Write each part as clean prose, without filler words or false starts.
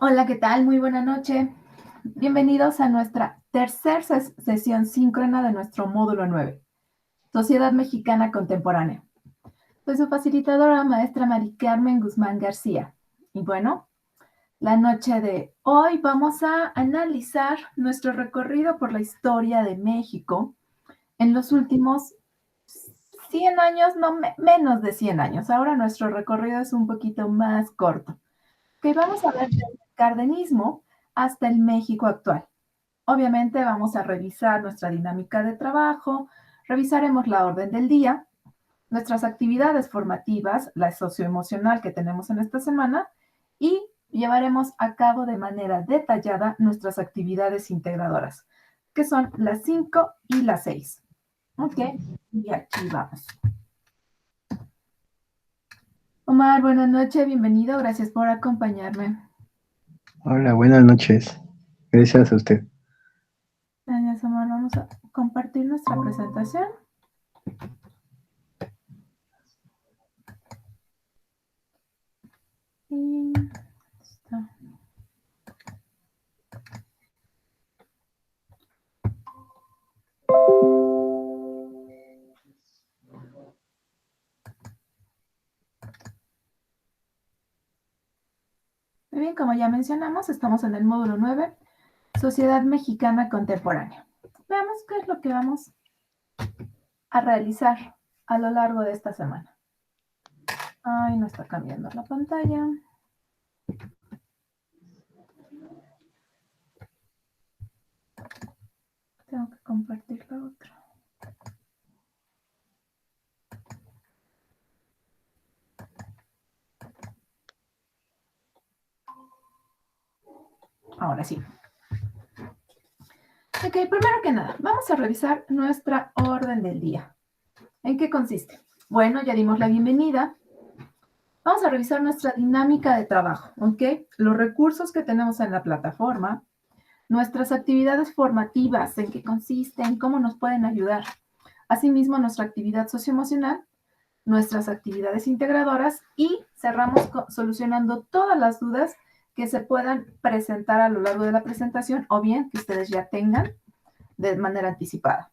Hola, ¿qué tal? Muy buena noche. Bienvenidos a nuestra tercera sesión síncrona de nuestro módulo 9, Sociedad Mexicana Contemporánea. Soy su facilitadora, maestra Mari Carmen Guzmán García. Y bueno, la noche de hoy vamos a analizar nuestro recorrido por la historia de México en los últimos 100 años, no menos de 100 años. Ahora nuestro recorrido es un poquito más corto. Que vamos a ver desde el cardenismo hasta el México actual. Obviamente vamos a revisar nuestra dinámica de trabajo, revisaremos la orden del día, nuestras actividades formativas, la socioemocional que tenemos en esta semana y llevaremos a cabo de manera detallada nuestras actividades integradoras, que son las 5 y las 6. Ok, y aquí vamos. Omar, buenas noches, bienvenido, gracias por acompañarme. Hola, buenas noches. Gracias a usted. Gracias, Omar, vamos a compartir nuestra presentación. Y está. Muy bien, como ya mencionamos, estamos en el módulo 9, Sociedad Mexicana Contemporánea. Veamos qué es lo que vamos a realizar a lo largo de esta semana. Ay, no está cambiando la pantalla. Tengo que compartir la otra. Ahora sí. Ok, primero que nada, vamos a revisar nuestra orden del día. ¿En qué consiste? Bueno, ya dimos la bienvenida. Vamos a revisar nuestra dinámica de trabajo, ¿ok? Los recursos que tenemos en la plataforma, nuestras actividades formativas, en qué consisten, cómo nos pueden ayudar. Asimismo, nuestra actividad socioemocional, nuestras actividades integradoras y cerramos solucionando todas las dudas que se puedan presentar a lo largo de la presentación o bien que ustedes ya tengan de manera anticipada.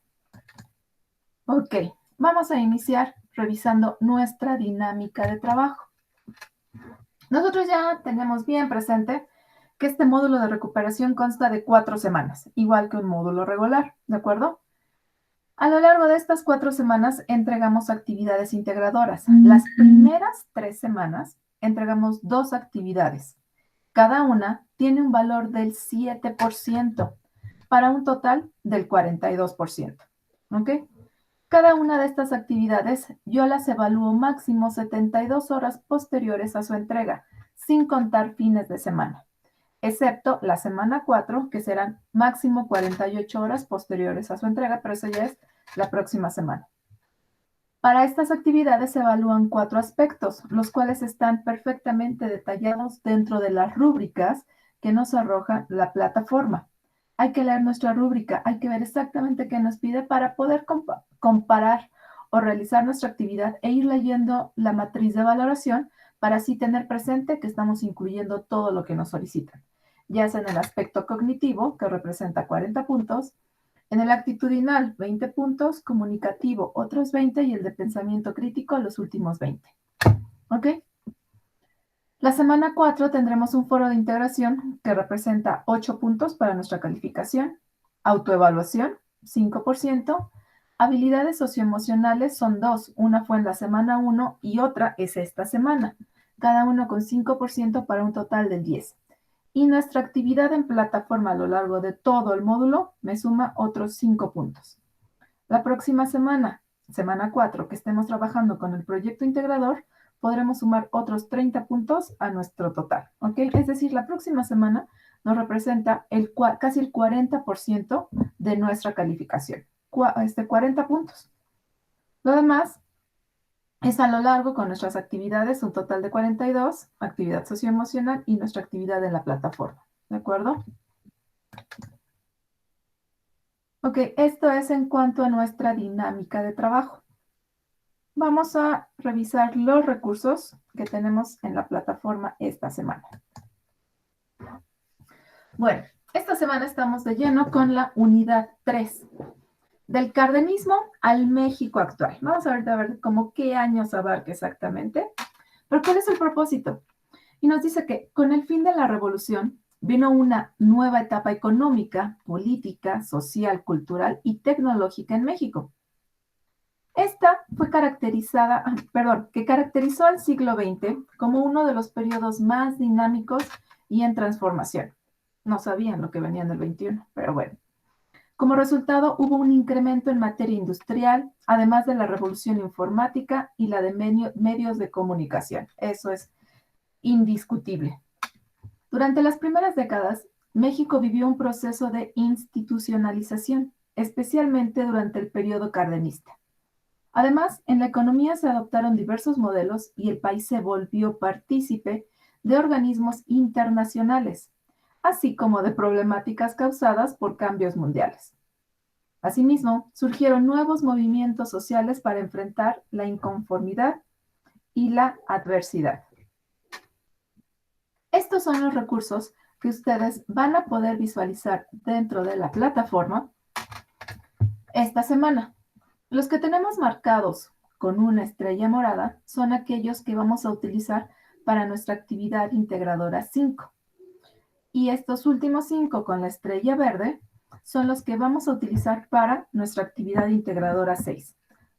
Ok, vamos a iniciar revisando nuestra dinámica de trabajo. Nosotros ya tenemos bien presente que este módulo de recuperación consta de 4 semanas, igual que un módulo regular, ¿de acuerdo? A lo largo de estas 4 semanas entregamos actividades integradoras. Las primeras 3 semanas entregamos 2 actividades. Cada una tiene un valor del 7% para un total del 42%. ¿Ok? Cada una de estas actividades yo las evalúo máximo 72 horas posteriores a su entrega, sin contar fines de semana, excepto la semana 4, que serán máximo 48 horas posteriores a su entrega, pero eso ya es la próxima semana. Para estas actividades se evalúan 4 aspectos, los cuales están perfectamente detallados dentro de las rúbricas que nos arroja la plataforma. Hay que leer nuestra rúbrica, hay que ver exactamente qué nos pide para poder comparar o realizar nuestra actividad e ir leyendo la matriz de valoración para así tener presente que estamos incluyendo todo lo que nos solicitan, ya sea en el aspecto cognitivo, que representa 40 puntos, en el actitudinal, 20 puntos, comunicativo, otros 20 y el de pensamiento crítico, los últimos 20. ¿Ok? La semana 4 tendremos un foro de integración que representa 8 puntos para nuestra calificación, autoevaluación, 5%, habilidades socioemocionales son 2, una fue en la semana 1 y otra es esta semana, cada uno con 5% para un total del 10. Y nuestra actividad en plataforma a lo largo de todo el módulo me suma otros 5 puntos. La próxima semana, semana 4, que estemos trabajando con el proyecto integrador, podremos sumar otros 30 puntos a nuestro total, ¿ok? Es decir, la próxima semana nos representa casi el 40% de nuestra calificación, 40 puntos. Lo demás es a lo largo con nuestras actividades, un total de 42, actividad socioemocional y nuestra actividad en la plataforma, ¿de acuerdo? Ok, esto es en cuanto a nuestra dinámica de trabajo. Vamos a revisar los recursos que tenemos en la plataforma esta semana. Bueno, esta semana estamos de lleno con la unidad 3, del cardenismo al México actual. Vamos a ver cómo qué años abarca exactamente, pero ¿cuál es el propósito? Y nos dice que con el fin de la revolución vino una nueva etapa económica, política, social, cultural y tecnológica en México. Esta fue que caracterizó al siglo XX como uno de los periodos más dinámicos y en transformación. No sabían lo que venía en el 21, pero bueno. Como resultado, hubo un incremento en materia industrial, además de la revolución informática y la de medios de comunicación. Eso es indiscutible. Durante las primeras décadas, México vivió un proceso de institucionalización, especialmente durante el periodo cardenista. Además, en la economía se adoptaron diversos modelos y el país se volvió partícipe de organismos internacionales, así como de problemáticas causadas por cambios mundiales. Asimismo, surgieron nuevos movimientos sociales para enfrentar la inconformidad y la adversidad. Estos son los recursos que ustedes van a poder visualizar dentro de la plataforma esta semana. Los que tenemos marcados con una estrella morada son aquellos que vamos a utilizar para nuestra actividad integradora 5. Y estos últimos 5 con la estrella verde son los que vamos a utilizar para nuestra actividad integradora 6.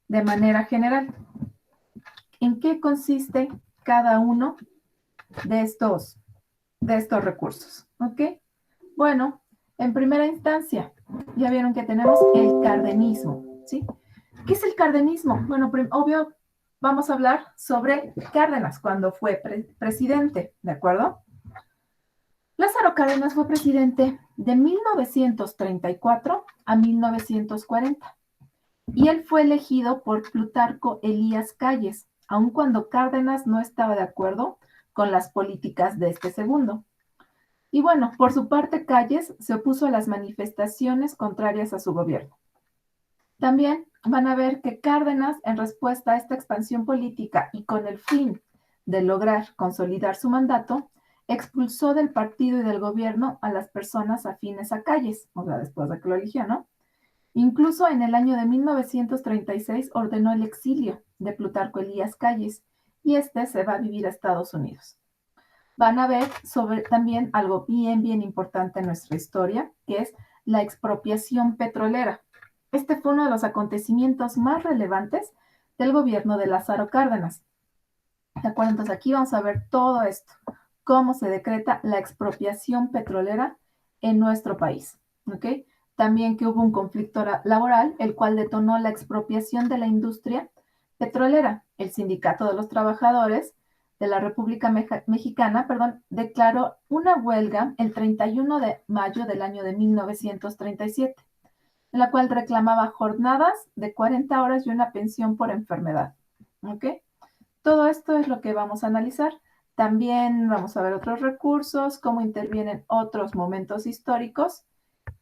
De manera general, ¿en qué consiste cada uno de estos recursos? ¿Ok? Bueno, en primera instancia, ya vieron que tenemos el cardenismo, ¿sí? ¿Qué es el cardenismo? Bueno, obvio, vamos a hablar sobre Cárdenas cuando fue presidente, ¿de acuerdo? Lázaro Cárdenas fue presidente de 1934 a 1940 y él fue elegido por Plutarco Elías Calles, aun cuando Cárdenas no estaba de acuerdo con las políticas de este segundo. Y bueno, por su parte, Calles se opuso a las manifestaciones contrarias a su gobierno. También van a ver que Cárdenas, en respuesta a esta expansión política y con el fin de lograr consolidar su mandato, expulsó del partido y del gobierno a las personas afines a Calles, o sea, después de que lo eligió, ¿no? Incluso en el año de 1936 ordenó el exilio de Plutarco Elías Calles y este se va a vivir a Estados Unidos. Van a ver sobre también algo bien importante en nuestra historia, que es la expropiación petrolera. Este fue uno de los acontecimientos más relevantes del gobierno de Lázaro Cárdenas. ¿De acuerdo? Entonces aquí vamos a ver todo esto, cómo se decreta la expropiación petrolera en nuestro país. ¿Ok? También que hubo un conflicto laboral, el cual detonó la expropiación de la industria petrolera. El Sindicato de los Trabajadores de la República Mexicana, declaró una huelga el 31 de mayo del año de 1937, en la cual reclamaba jornadas de 40 horas y una pensión por enfermedad. ¿Ok? Todo esto es lo que vamos a analizar. También vamos a ver otros recursos, cómo intervienen otros momentos históricos,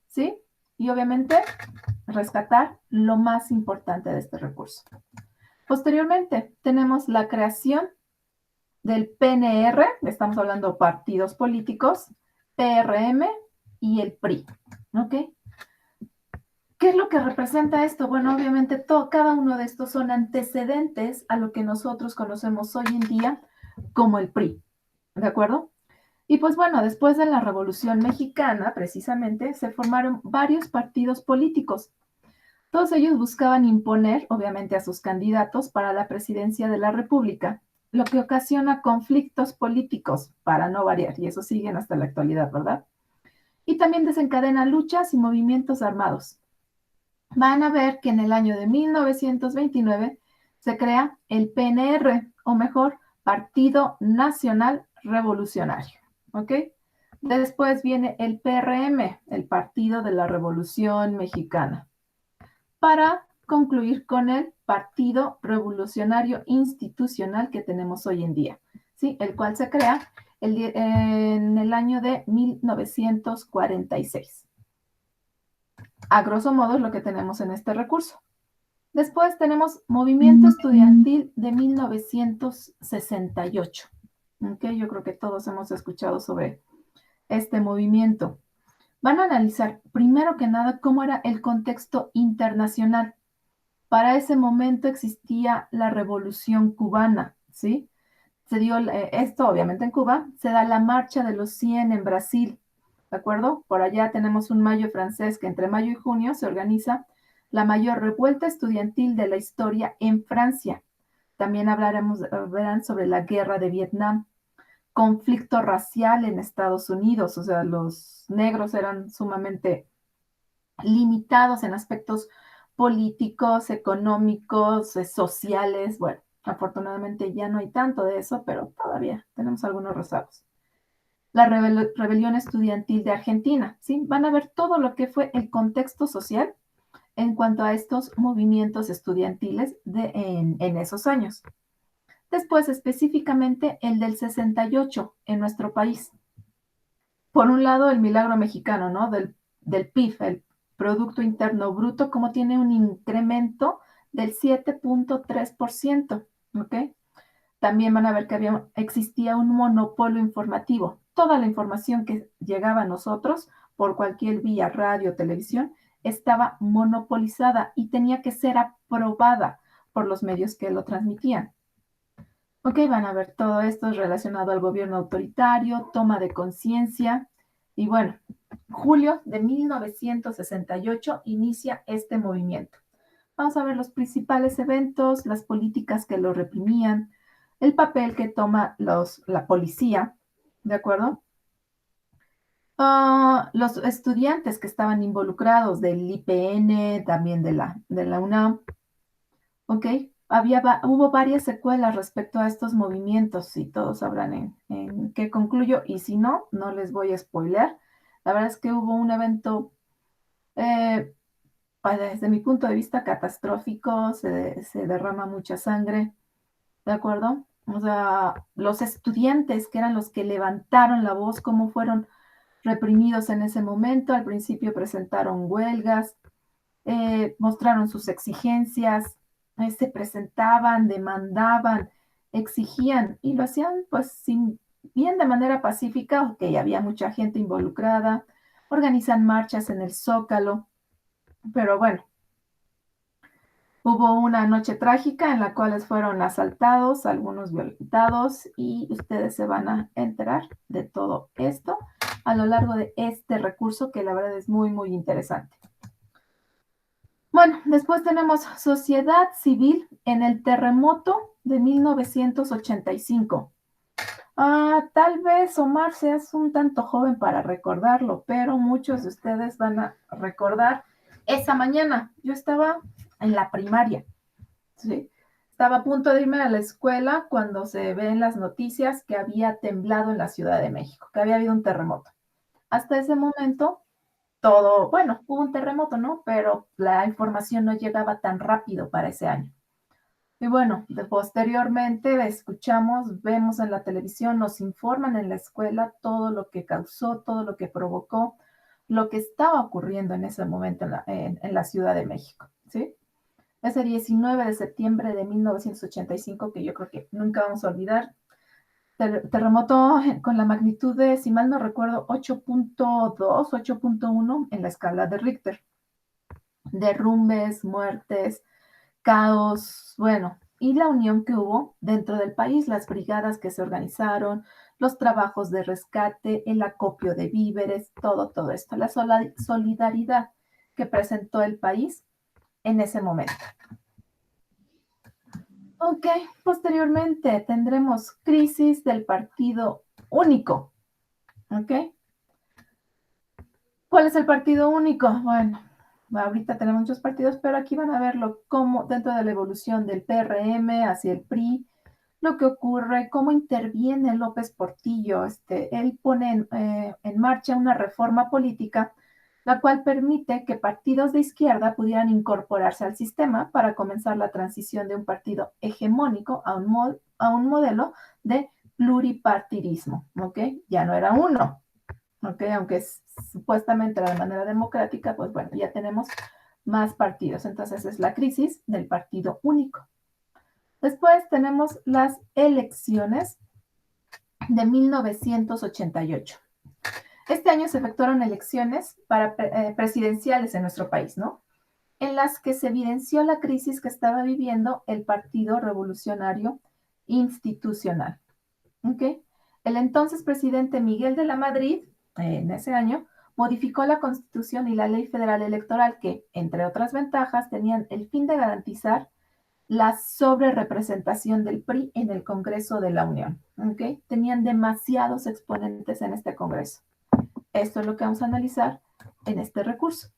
¿sí? Y obviamente rescatar lo más importante de este recurso. Posteriormente, tenemos la creación del PNR, estamos hablando partidos políticos, PRM y el PRI, ¿ok? ¿Qué es lo que representa esto? Bueno, obviamente cada uno de estos son antecedentes a lo que nosotros conocemos hoy en día como el PRI, ¿de acuerdo? Y pues bueno, después de la Revolución Mexicana, precisamente, se formaron varios partidos políticos. Todos ellos buscaban imponer, obviamente, a sus candidatos para la presidencia de la República, lo que ocasiona conflictos políticos, para no variar, y eso siguen hasta la actualidad, ¿verdad? Y también desencadena luchas y movimientos armados. Van a ver que en el año de 1929 se crea el PNR, o mejor, Partido Nacional Revolucionario, ¿ok? Después viene el PRM, el Partido de la Revolución Mexicana, para concluir con el Partido Revolucionario Institucional que tenemos hoy en día, ¿sí? El cual se crea en el año de 1946. A grosso modo es lo que tenemos en este recurso. Después tenemos Movimiento Estudiantil de 1968. ¿Okay? Yo creo que todos hemos escuchado sobre este movimiento. Van a analizar primero que nada cómo era el contexto internacional. Para ese momento existía la Revolución Cubana, ¿sí? Se dio esto obviamente en Cuba, se da la Marcha de los 100 en Brasil, ¿de acuerdo? Por allá tenemos un mayo francés que entre mayo y junio se organiza la mayor revuelta estudiantil de la historia en Francia. También verán sobre la guerra de Vietnam, conflicto racial en Estados Unidos, o sea, los negros eran sumamente limitados en aspectos políticos, económicos, sociales. Bueno, afortunadamente ya no hay tanto de eso, pero todavía tenemos algunos rezagos. La rebelión estudiantil de Argentina, ¿sí? Van a ver todo lo que fue el contexto social en cuanto a estos movimientos estudiantiles en esos años. Después, específicamente, el del 68 en nuestro país. Por un lado, el milagro mexicano, ¿no? Del PIB, el Producto Interno Bruto, como tiene un incremento del 7.3%, ¿ok? También van a ver que existía un monopolio informativo. Toda la información que llegaba a nosotros por cualquier vía, radio, televisión, estaba monopolizada y tenía que ser aprobada por los medios que lo transmitían. Ok, van a ver todo esto relacionado al gobierno autoritario, toma de conciencia. Y bueno, julio de 1968 inicia este movimiento. Vamos a ver los principales eventos, las políticas que lo reprimían, el papel que toma la policía, ¿de acuerdo? Los estudiantes que estaban involucrados del IPN, también de la UNAM, ¿ok? Hubo varias secuelas respecto a estos movimientos, y todos sabrán en qué concluyo, y si no, no les voy a spoiler. La verdad es que hubo un evento, eh, desde mi punto de vista, catastrófico, se derrama mucha sangre, ¿de acuerdo? O sea, los estudiantes que eran los que levantaron la voz, cómo fueron reprimidos en ese momento. Al principio presentaron huelgas, mostraron sus exigencias, se presentaban, demandaban, exigían y lo hacían pues bien de manera pacífica, aunque había mucha gente involucrada, organizan marchas en el Zócalo, pero bueno, hubo una noche trágica en la cual fueron asaltados, algunos violentados, y ustedes se van a enterar de todo esto a lo largo de este recurso que la verdad es muy, muy interesante. Bueno, después tenemos sociedad civil en el terremoto de 1985. Tal vez, Omar, seas un tanto joven para recordarlo, pero muchos de ustedes van a recordar esa mañana. Yo estaba en la primaria, ¿sí? Estaba a punto de irme a la escuela cuando se ven las noticias que había temblado en la Ciudad de México, que había habido un terremoto. Hasta ese momento todo, bueno, hubo un terremoto, ¿no? Pero la información no llegaba tan rápido para ese año. Y bueno, posteriormente escuchamos, vemos en la televisión, nos informan en la escuela todo lo que causó, todo lo que provocó, lo que estaba ocurriendo en ese momento en la Ciudad de México, ¿sí? Ese 19 de septiembre de 1985 que yo creo que nunca vamos a olvidar, terremoto con la magnitud de, si mal no recuerdo, 8.2, 8.1 en la escala de Richter. Derrumbes, muertes, caos, bueno, y la unión que hubo dentro del país, las brigadas que se organizaron, los trabajos de rescate, el acopio de víveres, todo esto, la solidaridad que presentó el país en ese momento. Ok, posteriormente tendremos crisis del partido único. Ok, ¿cuál es el partido único? Bueno, ahorita tenemos muchos partidos, pero aquí van a verlo como dentro de la evolución del PRM hacia el PRI, lo que ocurre, cómo interviene López Portillo. Él pone en marcha una reforma política, la cual permite que partidos de izquierda pudieran incorporarse al sistema para comenzar la transición de un partido hegemónico a un modelo de pluripartidismo, ¿ok? Ya no era uno, ¿ok? Aunque supuestamente era de manera democrática, pues bueno, ya tenemos más partidos. Entonces es la crisis del partido único. Después tenemos las elecciones de 1988. Este año se efectuaron elecciones presidenciales en nuestro país, ¿no? En las que se evidenció la crisis que estaba viviendo el Partido Revolucionario Institucional. ¿Okay? El entonces presidente Miguel de la Madrid, en ese año, modificó la Constitución y la Ley Federal Electoral que, entre otras ventajas, tenían el fin de garantizar la sobrerepresentación del PRI en el Congreso de la Unión. ¿Okay? Tenían demasiados exponentes en este Congreso. Esto es lo que vamos a analizar en este recurso.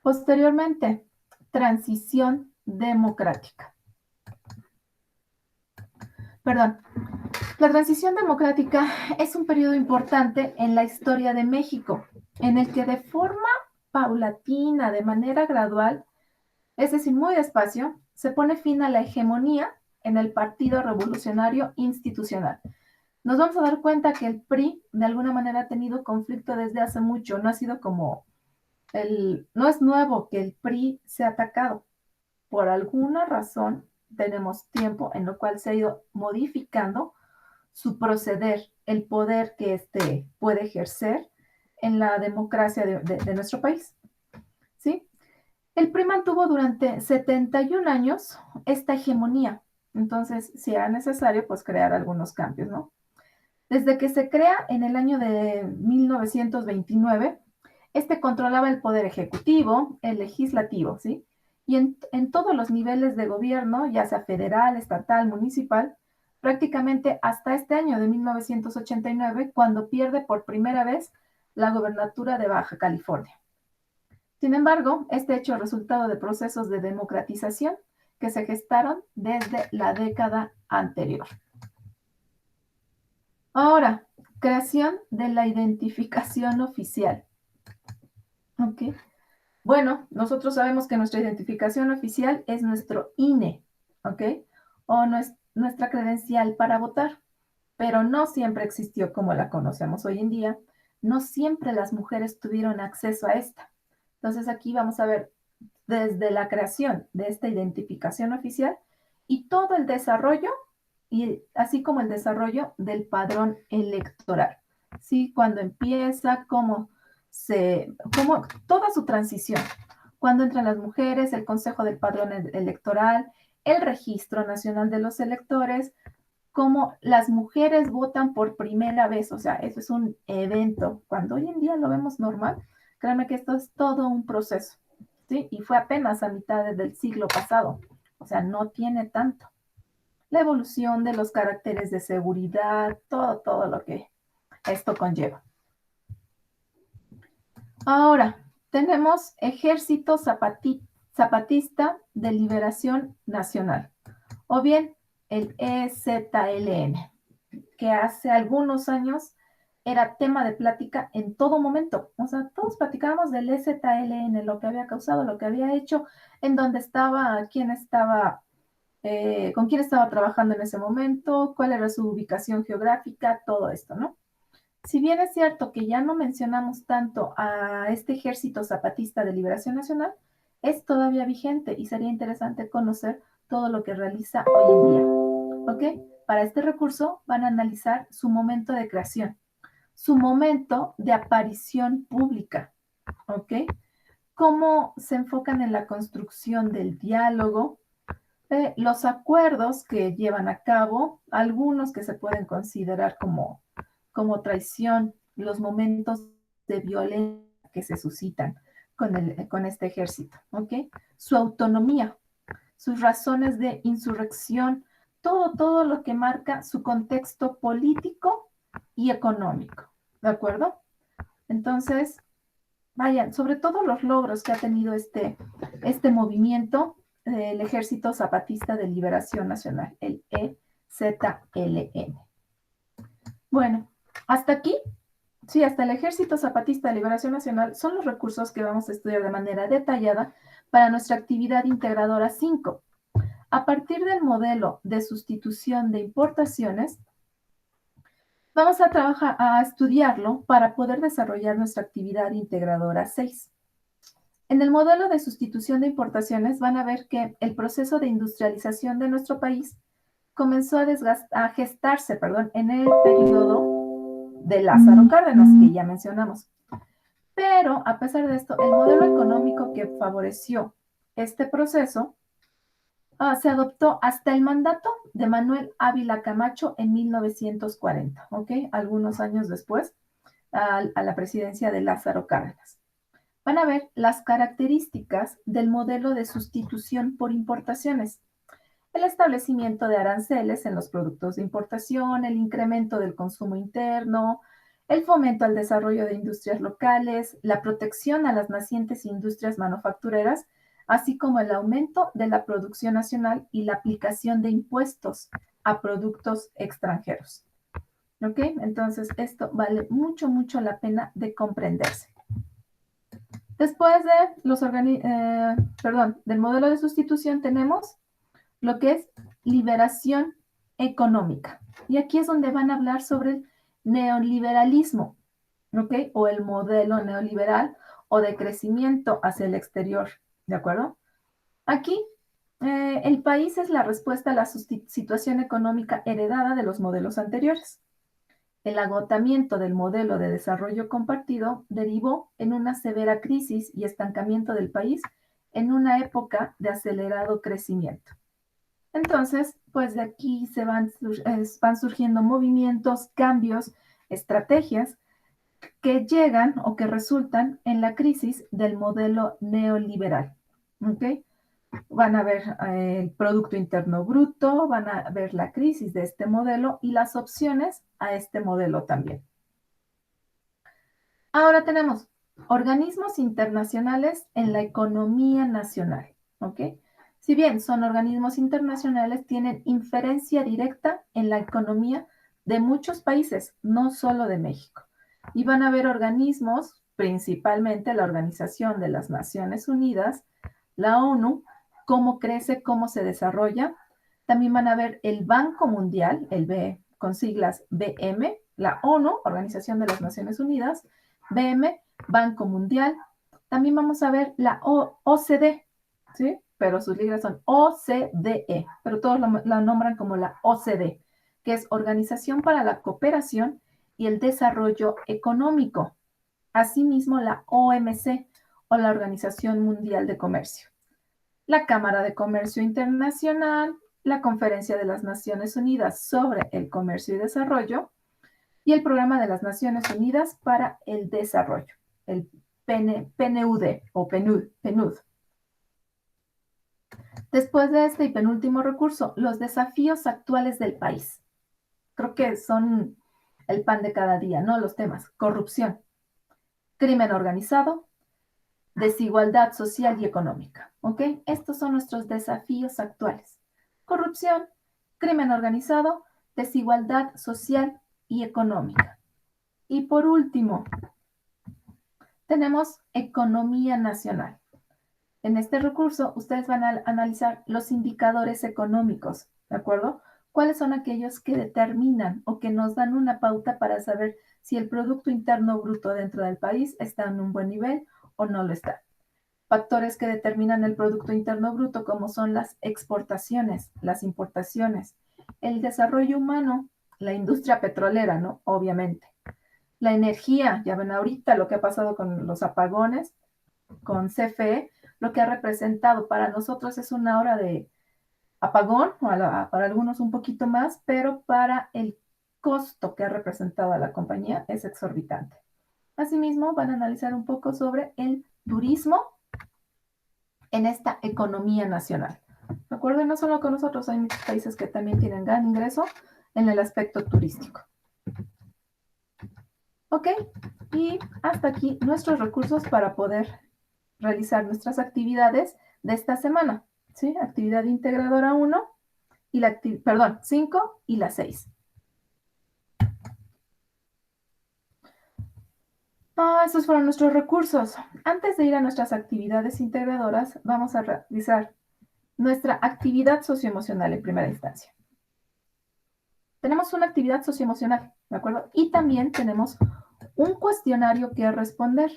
Posteriormente, transición democrática. Perdón. La transición democrática es un periodo importante en la historia de México, en el que de forma paulatina, de manera gradual, es decir, muy despacio, se pone fin a la hegemonía en el Partido Revolucionario Institucional. Nos vamos a dar cuenta que el PRI de alguna manera ha tenido conflicto desde hace mucho, no ha sido como no es nuevo que el PRI sea atacado. Por alguna razón tenemos tiempo en lo cual se ha ido modificando su proceder, el poder que éste puede ejercer en la democracia de nuestro país. ¿Sí? El PRI mantuvo durante 71 años esta hegemonía. Entonces, si era necesario, pues crear algunos cambios, ¿no? Desde que se crea en el año de 1929, este controlaba el poder ejecutivo, el legislativo, ¿sí? Y en todos los niveles de gobierno, ya sea federal, estatal, municipal, prácticamente hasta este año de 1989, cuando pierde por primera vez la gobernatura de Baja California. Sin embargo, este hecho es resultado de procesos de democratización que se gestaron desde la década anterior. Ahora, creación de la identificación oficial. ¿Ok? Bueno, nosotros sabemos que nuestra identificación oficial es nuestro INE, ¿ok? O nuestra credencial para votar, pero no siempre existió como la conocemos hoy en día. No siempre las mujeres tuvieron acceso a esta. Entonces aquí vamos a ver desde la creación de esta identificación oficial y todo el desarrollo, y así como el desarrollo del padrón electoral. ¿Sí? Cuando empieza, cómo toda su transición. Cuando entran las mujeres, el Consejo del Padrón Electoral, el Registro Nacional de los Electores, cómo las mujeres votan por primera vez. O sea, eso es un evento. Cuando hoy en día lo vemos normal, créanme que esto es todo un proceso. ¿Sí? Y fue apenas a mitad del siglo pasado. O sea, no tiene tanto. La evolución de los caracteres de seguridad, todo lo que esto conlleva. Ahora, tenemos Ejército Zapatista de Liberación Nacional, o bien el EZLN, que hace algunos años era tema de plática en todo momento. O sea, todos platicábamos del EZLN, lo que había causado, lo que había hecho, en dónde estaba, quién estaba, con quién estaba trabajando en ese momento, cuál era su ubicación geográfica, todo esto, ¿no? Si bien es cierto que ya no mencionamos tanto a este Ejército Zapatista de Liberación Nacional, es todavía vigente y sería interesante conocer todo lo que realiza hoy en día. ¿Ok? Para este recurso van a analizar su momento de creación, su momento de aparición pública. ¿Ok? Cómo se enfocan en la construcción del diálogo, los acuerdos que llevan a cabo, algunos que se pueden considerar como traición, los momentos de violencia que se suscitan con este ejército, ¿ok? Su autonomía, sus razones de insurrección, todo lo que marca su contexto político y económico, ¿de acuerdo? Entonces, vayan, sobre todo los logros que ha tenido este movimiento del Ejército Zapatista de Liberación Nacional, el EZLN. Bueno, hasta aquí, sí, hasta el Ejército Zapatista de Liberación Nacional son los recursos que vamos a estudiar de manera detallada para nuestra actividad integradora 5. A partir del modelo de sustitución de importaciones, vamos a trabajar, a estudiarlo para poder desarrollar nuestra actividad integradora 6. En el modelo de sustitución de importaciones van a ver que el proceso de industrialización de nuestro país comenzó a gestarse, en el periodo de Lázaro Cárdenas, que ya mencionamos. Pero, a pesar de esto, el modelo económico que favoreció este proceso se adoptó hasta el mandato de Manuel Ávila Camacho en 1940, ¿ok? Algunos años después, a la presidencia de Lázaro Cárdenas. Van a ver las características del modelo de sustitución por importaciones. El establecimiento de aranceles en los productos de importación, el incremento del consumo interno, el fomento al desarrollo de industrias locales, la protección a las nacientes industrias manufactureras, así como el aumento de la producción nacional y la aplicación de impuestos a productos extranjeros. ¿Ok? Entonces, esto vale mucho, mucho la pena de comprenderse. Después de del modelo de sustitución tenemos lo que es liberación económica. Y aquí es donde van a hablar sobre el neoliberalismo, ¿ok? O el modelo neoliberal o de crecimiento hacia el exterior, ¿de acuerdo? Aquí, el país es la respuesta a la situación económica heredada de los modelos anteriores. El agotamiento del modelo de desarrollo compartido derivó en una severa crisis y estancamiento del país en una época de acelerado crecimiento. Entonces, pues de aquí van surgiendo movimientos, cambios, estrategias que llegan o que resultan en la crisis del modelo neoliberal. ¿Ok? Van a ver el Producto Interno Bruto, van a ver la crisis de este modelo y las opciones a este modelo también. Ahora tenemos organismos internacionales en la economía nacional. ¿Ok? Si bien son organismos internacionales, tienen inferencia directa en la economía de muchos países, no solo de México. Y van a haber organismos, principalmente la Organización de las Naciones Unidas, la ONU, cómo crece, cómo se desarrolla. También van a ver el Banco Mundial, el B con siglas BM, la ONU, Organización de las Naciones Unidas, BM, Banco Mundial. También vamos a ver la OCDE, ¿sí? Pero sus siglas son OCDE, pero todos la nombran como la OCDE, que es Organización para la Cooperación y el Desarrollo Económico. Asimismo, la OMC, o la Organización Mundial de Comercio. La Cámara de Comercio Internacional, la Conferencia de las Naciones Unidas sobre el Comercio y Desarrollo, y el Programa de las Naciones Unidas para el Desarrollo, el PNUD o PNUD. Después de este y penúltimo recurso, los desafíos actuales del país. Creo que son el pan de cada día, ¿no? Los temas: corrupción, crimen organizado, desigualdad social y económica, ¿ok? Estos son nuestros desafíos actuales: corrupción, crimen organizado, desigualdad social y económica. Y por último, tenemos economía nacional. En este recurso, ustedes van a analizar los indicadores económicos, ¿de acuerdo? ¿Cuáles son aquellos que determinan o que nos dan una pauta para saber si el Producto Interno Bruto dentro del país está en un buen nivel o no lo está? Factores que determinan el Producto Interno Bruto, como son las exportaciones, las importaciones, el desarrollo humano, la industria petrolera, ¿no? Obviamente. La energía, ya ven ahorita lo que ha pasado con los apagones, con CFE, lo que ha representado para nosotros es una hora de apagón, o para algunos un poquito más, pero para el costo que ha representado a la compañía es exorbitante. Asimismo, van a analizar un poco sobre el turismo en esta economía nacional. ¿De acuerdo? Y no solo con nosotros, hay muchos países que también tienen gran ingreso en el aspecto turístico. ¿Ok? Y hasta aquí nuestros recursos para poder realizar nuestras actividades de esta semana. ¿Sí? Actividad integradora 1 y 5 y la 6. Esos fueron nuestros recursos. Antes de ir a nuestras actividades integradoras, vamos a realizar nuestra actividad socioemocional en primera instancia. Tenemos una actividad socioemocional, ¿de acuerdo? Y también tenemos un cuestionario que responder.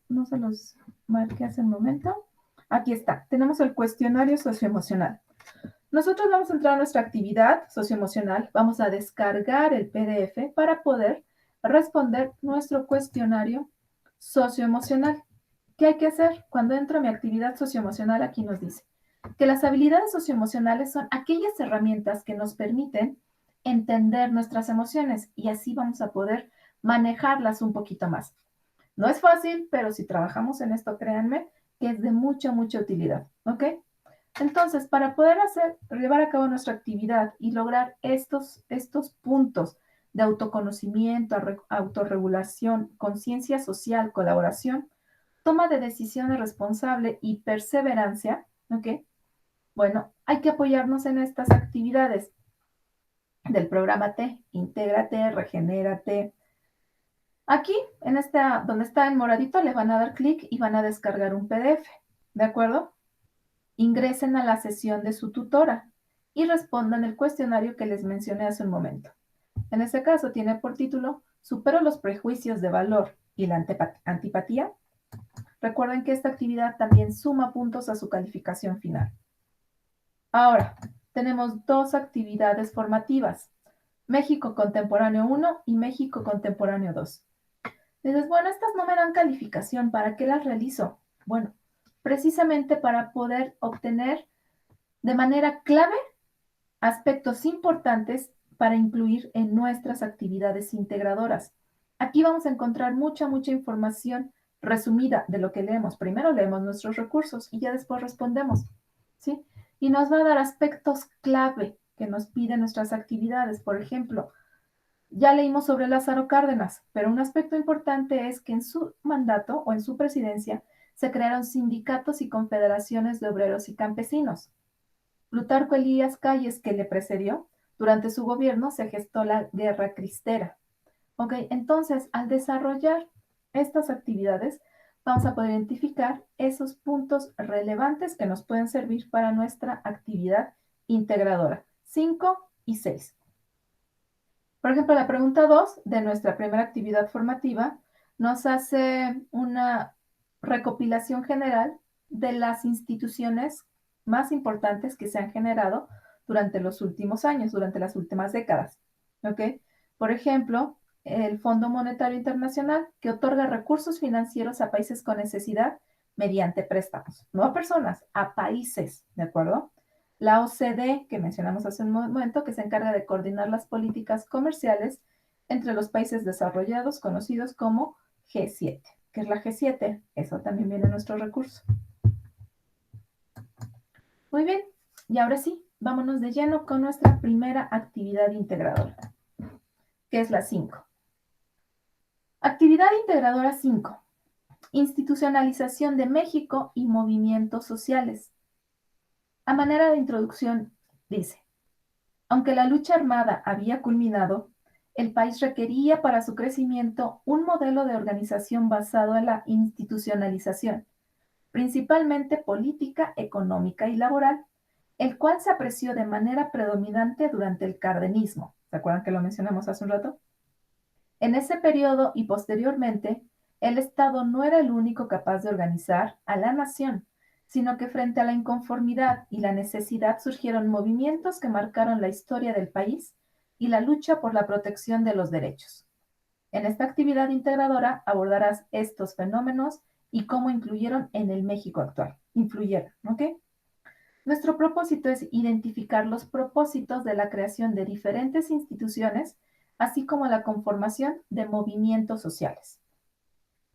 No se los marqué hace un momento. Aquí está. Tenemos el cuestionario socioemocional. Nosotros vamos a entrar a nuestra actividad socioemocional. Vamos a descargar el PDF para poder responder nuestro cuestionario socioemocional. ¿Qué hay que hacer? Cuando entro a mi actividad socioemocional, aquí nos dice que las habilidades socioemocionales son aquellas herramientas que nos permiten entender nuestras emociones y así vamos a poder manejarlas un poquito más. No es fácil, pero si trabajamos en esto, créanme que es de mucha, mucha utilidad, ¿ok? Entonces, para poder llevar a cabo nuestra actividad y lograr estos puntos de autoconocimiento, autorregulación, conciencia social, colaboración, toma de decisiones responsable y perseverancia, ¿ok? Bueno, hay que apoyarnos en estas actividades del programa T, Intégrate, Regenérate. Aquí, donde está en moradito, le van a dar clic y van a descargar un PDF, ¿de acuerdo? Ingresen a la sesión de su tutora y respondan el cuestionario que les mencioné hace un momento. En este caso tiene por título ¿Supero los prejuicios de valor y la antipatía? Recuerden que esta actividad también suma puntos a su calificación final. Ahora, tenemos dos actividades formativas, México Contemporáneo 1 y México Contemporáneo 2. Dices, bueno, estas no me dan calificación, ¿para qué las realizo? Bueno, precisamente para poder obtener de manera clave aspectos importantes para incluir en nuestras actividades integradoras. Aquí vamos a encontrar mucha información resumida de lo que leemos. Primero leemos nuestros recursos y ya después respondemos, ¿sí? Y nos va a dar aspectos clave que nos piden nuestras actividades. Por ejemplo, ya leímos sobre Lázaro Cárdenas, pero un aspecto importante es que en su mandato o en su presidencia se crearon sindicatos y confederaciones de obreros y campesinos. Plutarco Elías Calles, que le precedió, durante su gobierno se gestó la Guerra Cristera. Ok, entonces, al desarrollar estas actividades, vamos a poder identificar esos puntos relevantes que nos pueden servir para nuestra actividad integradora. 5 y 6. Por ejemplo, la pregunta 2 de nuestra primera actividad formativa nos hace una recopilación general de las instituciones más importantes que se han generado durante los últimos años, durante las últimas décadas. ¿Ok? Por ejemplo, el Fondo Monetario Internacional, que otorga recursos financieros a países con necesidad mediante préstamos, no a personas, a países, ¿de acuerdo? La OCDE, que mencionamos hace un momento, que se encarga de coordinar las políticas comerciales entre los países desarrollados, conocidos como G7. ¿Qué es la G7? Eso también viene en nuestro recurso. Muy bien, y ahora sí, vámonos de lleno con nuestra primera actividad integradora, que es la 5. Actividad integradora 5. Institucionalización de México y movimientos sociales. A manera de introducción, dice, aunque la lucha armada había culminado, el país requería para su crecimiento un modelo de organización basado en la institucionalización, principalmente política, económica y laboral, el cual se apreció de manera predominante durante el cardenismo. ¿Se acuerdan que lo mencionamos hace un rato? En ese periodo y posteriormente, el Estado no era el único capaz de organizar a la nación, sino que frente a la inconformidad y la necesidad surgieron movimientos que marcaron la historia del país y la lucha por la protección de los derechos. En esta actividad integradora abordarás estos fenómenos y cómo influyeron en el México actual. Influyeron, ¿ok? Nuestro propósito es identificar los propósitos de la creación de diferentes instituciones, así como la conformación de movimientos sociales.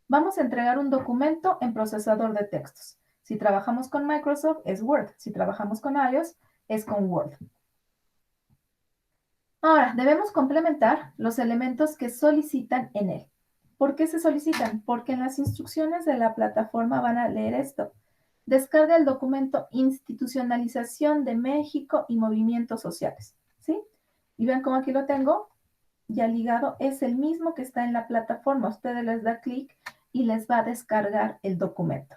Vamos a entregar un documento en procesador de textos. Si trabajamos con Microsoft es Word, si trabajamos con iOS es con Word. Ahora, debemos complementar los elementos que solicitan en él. ¿Por qué se solicitan? Porque en las instrucciones de la plataforma van a leer esto. Descarga el documento Institucionalización de México y Movimientos Sociales, ¿sí? Y vean cómo aquí lo tengo, ya ligado, es el mismo que está en la plataforma. Ustedes les da clic y les va a descargar el documento.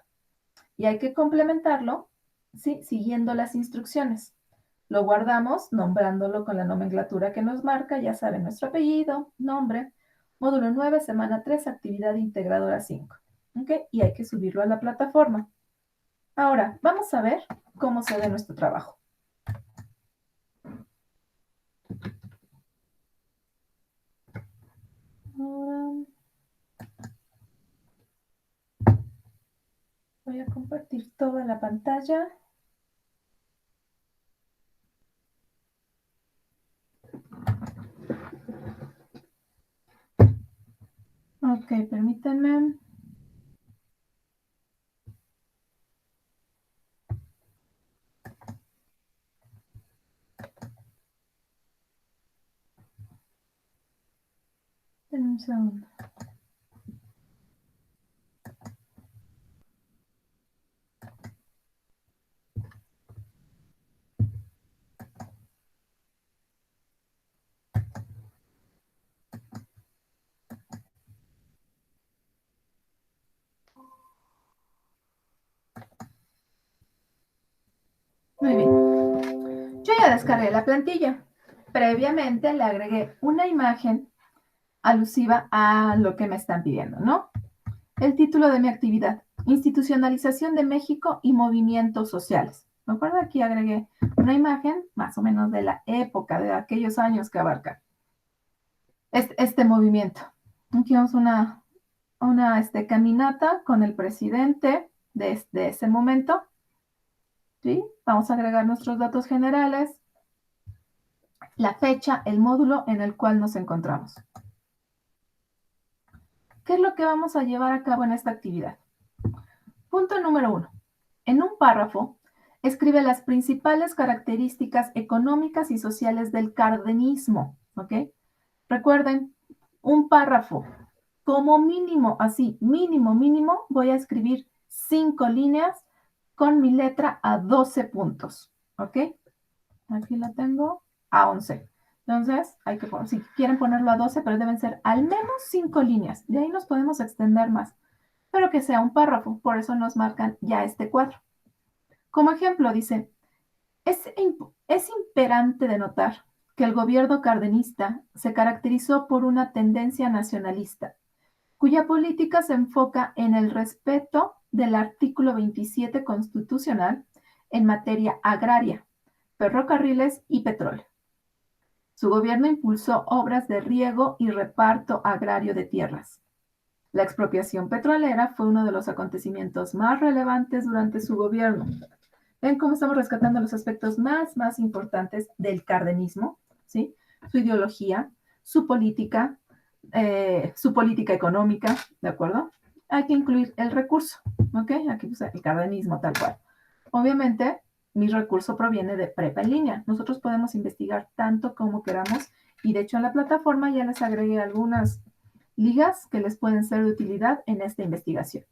Y hay que complementarlo, ¿sí? Siguiendo las instrucciones. Lo guardamos nombrándolo con la nomenclatura que nos marca, ya saben, nuestro apellido, nombre, módulo 9, semana 3, actividad integradora 5. ¿Ok? Y hay que subirlo a la plataforma. Ahora, vamos a ver cómo se ve nuestro trabajo. compartir toda la pantalla. Ok, permítanme. Denme un segundo. Muy bien. Yo ya descargué la plantilla. Previamente le agregué una imagen alusiva a lo que me están pidiendo, ¿no? El título de mi actividad, Institucionalización de México y Movimientos Sociales. ¿Me acuerdo? Aquí agregué una imagen más o menos de la época, de aquellos años que abarca este movimiento. Aquí vemos una caminata con el presidente de ese momento. ¿Sí? Vamos a agregar nuestros datos generales, la fecha, el módulo en el cual nos encontramos. ¿Qué es lo que vamos a llevar a cabo en esta actividad? Punto número 1. En un párrafo, escribe las principales características económicas y sociales del cardenismo. ¿Ok? Recuerden, un párrafo, como mínimo, así, mínimo, voy a escribir 5 líneas con mi letra a 12 puntos. ¿Ok? Aquí la tengo a 11. Entonces, hay que poner, si quieren ponerlo a 12, pero deben ser al menos 5 líneas. De ahí nos podemos extender más, pero que sea un párrafo. Por eso nos marcan ya este cuadro. Como ejemplo, dice, es imperante de notar que el gobierno cardenista se caracterizó por una tendencia nacionalista, cuya política se enfoca en el respeto del artículo 27 constitucional en materia agraria, ferrocarriles y petróleo. Su gobierno impulsó obras de riego y reparto agrario de tierras. La expropiación petrolera fue uno de los acontecimientos más relevantes durante su gobierno. Ven cómo estamos rescatando los aspectos más importantes del cardenismo, ¿sí? Su ideología, su política económica, ¿de acuerdo? Hay que incluir el recurso, ¿ok? Aquí puse el cardenismo tal cual. Obviamente, mi recurso proviene de Prepa en línea. Nosotros podemos investigar tanto como queramos y de hecho en la plataforma ya les agregué algunas ligas que les pueden ser de utilidad en esta investigación.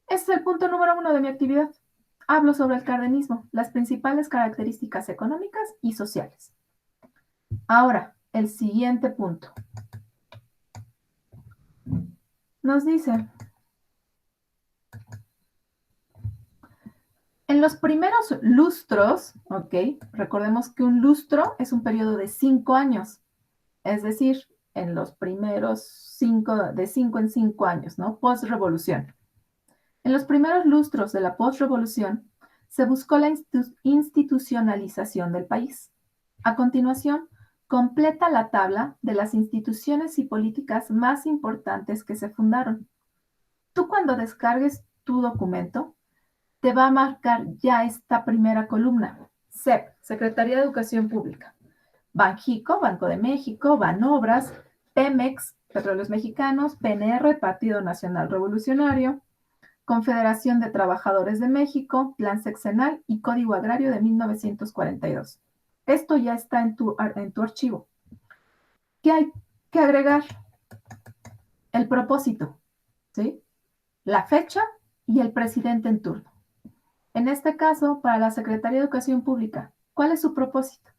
Este es el punto número 1 de mi actividad. Hablo sobre el cardenismo, las principales características económicas y sociales. Ahora, el siguiente punto. Nos dice, en los primeros lustros, ¿ok? Recordemos que un lustro es un periodo de 5 años, es decir, en los primeros 5, de 5 en 5 años, ¿no? Post-revolución. En los primeros lustros de la post-revolución, se buscó la institucionalización del país. A continuación, completa la tabla de las instituciones y políticas más importantes que se fundaron. Tú cuando descargues tu documento, te va a marcar ya esta primera columna. SEP, Secretaría de Educación Pública. Banjico, Banco de México, Banobras, Pemex, Petróleos Mexicanos, PNR, Partido Nacional Revolucionario, Confederación de Trabajadores de México, Plan Sexenal y Código Agrario de 1942. Esto ya está en tu archivo. ¿Qué hay que agregar? El propósito, ¿sí? La fecha y el presidente en turno. En este caso, para la Secretaría de Educación Pública, ¿cuál es su propósito?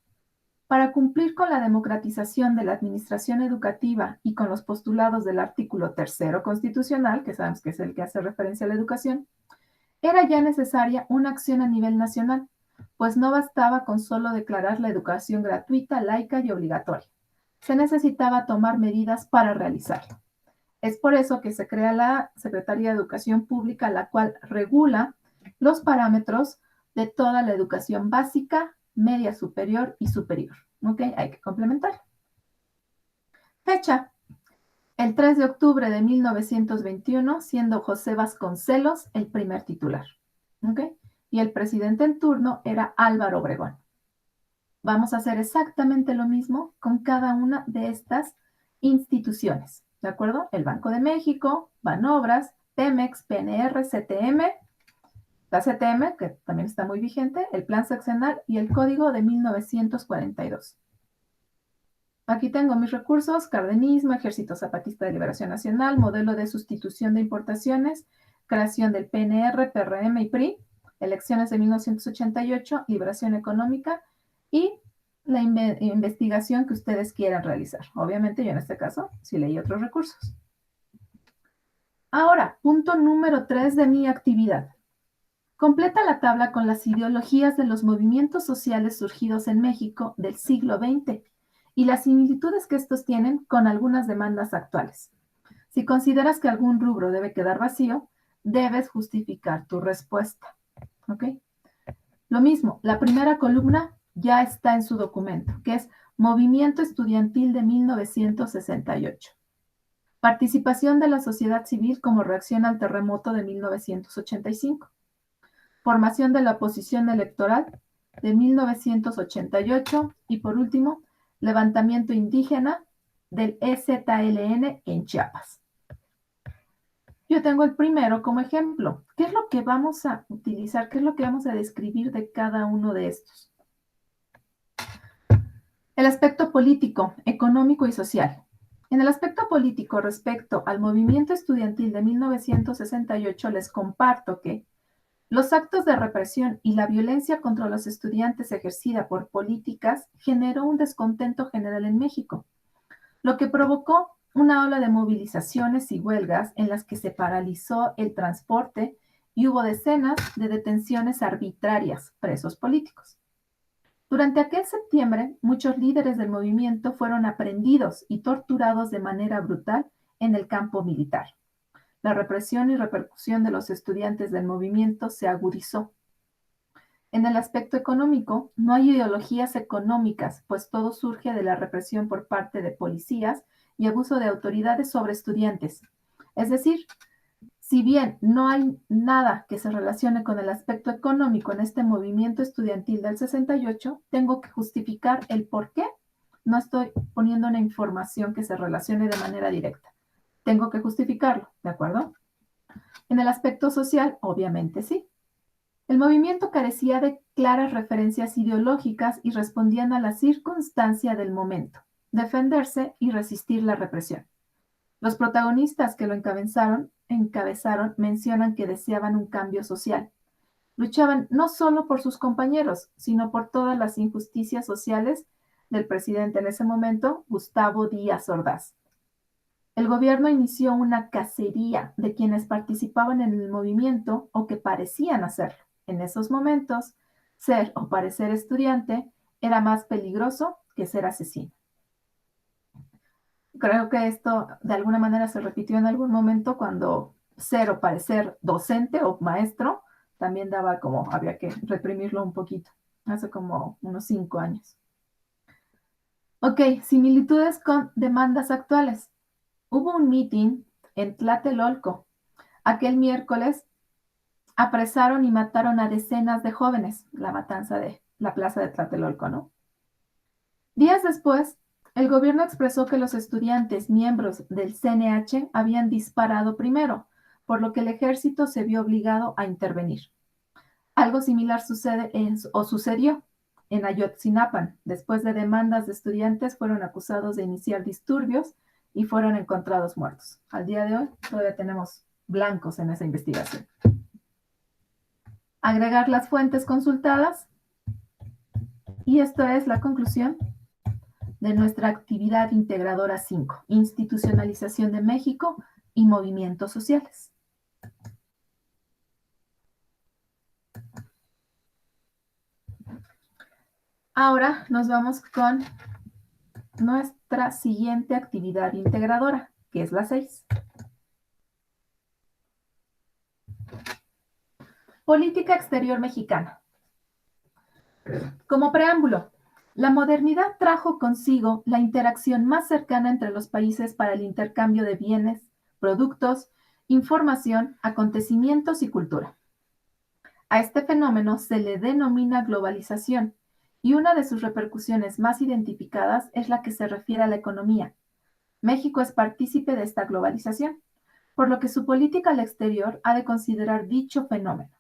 Para cumplir con la democratización de la administración educativa y con los postulados del artículo 3º constitucional, que sabemos que es el que hace referencia a la educación, era ya necesaria una acción a nivel nacional, pues no bastaba con solo declarar la educación gratuita, laica y obligatoria. Se necesitaba tomar medidas para realizarlo. Es por eso que se crea la Secretaría de Educación Pública, la cual regula los parámetros de toda la educación básica, media superior y superior. ¿Ok? Hay que complementar. Fecha. el 3 de octubre de 1921, siendo José Vasconcelos el primer titular. ¿Ok? Y el presidente en turno era Álvaro Obregón. Vamos a hacer exactamente lo mismo con cada una de estas instituciones, ¿de acuerdo? El Banco de México, Banobras, Pemex, PNR, CTM, la CTM, que también está muy vigente, el Plan Sexenal y el Código de 1942. Aquí tengo mis recursos: cardenismo, Ejército Zapatista de Liberación Nacional, modelo de sustitución de importaciones, creación del PNR, PRM y PRI, elecciones de 1988, liberación económica y la investigación que ustedes quieran realizar. Obviamente yo en este caso sí leí otros recursos. Ahora, punto número 3 de mi actividad. Completa la tabla con las ideologías de los movimientos sociales surgidos en México del siglo XX y las similitudes que estos tienen con algunas demandas actuales. Si consideras que algún rubro debe quedar vacío, debes justificar tu respuesta. ¿Ok? Lo mismo, la primera columna ya está en su documento, que es Movimiento Estudiantil de 1968. Participación de la sociedad civil como reacción al terremoto de 1985. Formación de la oposición electoral de 1988 y por último, levantamiento indígena del EZLN en Chiapas. Yo tengo el primero como ejemplo. ¿Qué es lo que vamos a utilizar? ¿Qué es lo que vamos a describir de cada uno de estos? El aspecto político, económico y social. En el aspecto político respecto al movimiento estudiantil de 1968 les comparto que los actos de represión y la violencia contra los estudiantes ejercida por políticas generó un descontento general en México, lo que provocó una ola de movilizaciones y huelgas en las que se paralizó el transporte y hubo decenas de detenciones arbitrarias, presos políticos. Durante aquel septiembre, muchos líderes del movimiento fueron aprehendidos y torturados de manera brutal en el campo militar. La represión y repercusión de los estudiantes del movimiento se agudizó. En el aspecto económico, no hay ideologías económicas, pues todo surge de la represión por parte de policías y abuso de autoridades sobre estudiantes. Es decir, si bien no hay nada que se relacione con el aspecto económico en este movimiento estudiantil del 68, tengo que justificar el por qué no estoy poniendo una información que se relacione de manera directa. Tengo que justificarlo, ¿de acuerdo? En el aspecto social, obviamente sí. El movimiento carecía de claras referencias ideológicas y respondían a la circunstancia del momento, defenderse y resistir la represión. Los protagonistas que lo encabezaron mencionan que deseaban un cambio social. Luchaban no solo por sus compañeros, sino por todas las injusticias sociales del presidente en ese momento, Gustavo Díaz Ordaz. El gobierno inició una cacería de quienes participaban en el movimiento o que parecían hacerlo. En esos momentos, ser o parecer estudiante era más peligroso que ser asesino. Creo que esto de alguna manera se repitió en algún momento cuando ser o parecer docente o maestro también daba como, había que reprimirlo un poquito, hace como unos 5 años. Ok, similitudes con demandas actuales. Hubo un meeting en Tlatelolco. Aquel miércoles apresaron y mataron a decenas de jóvenes, la matanza de la plaza de Tlatelolco, ¿no? Días después, el gobierno expresó que los estudiantes miembros del CNH habían disparado primero, por lo que el ejército se vio obligado a intervenir. Algo similar sucedió en Ayotzinapan. Después de demandas de estudiantes, fueron acusados de iniciar disturbios y fueron encontrados muertos. Al día de hoy todavía tenemos blancos en esa investigación. Agregar las fuentes consultadas. Y esto es la conclusión de nuestra actividad integradora 5, institucionalización de México y movimientos sociales. Ahora nos vamos con nuestra siguiente actividad integradora, que es la 6. Política exterior mexicana. Como preámbulo, La modernidad trajo consigo la interacción más cercana entre los países para el intercambio de bienes, productos, información, acontecimientos y cultura. A este fenómeno se le denomina globalización y una de sus repercusiones más identificadas es la que se refiere a la economía. México es partícipe de esta globalización, por lo que su política al exterior ha de considerar dicho fenómeno.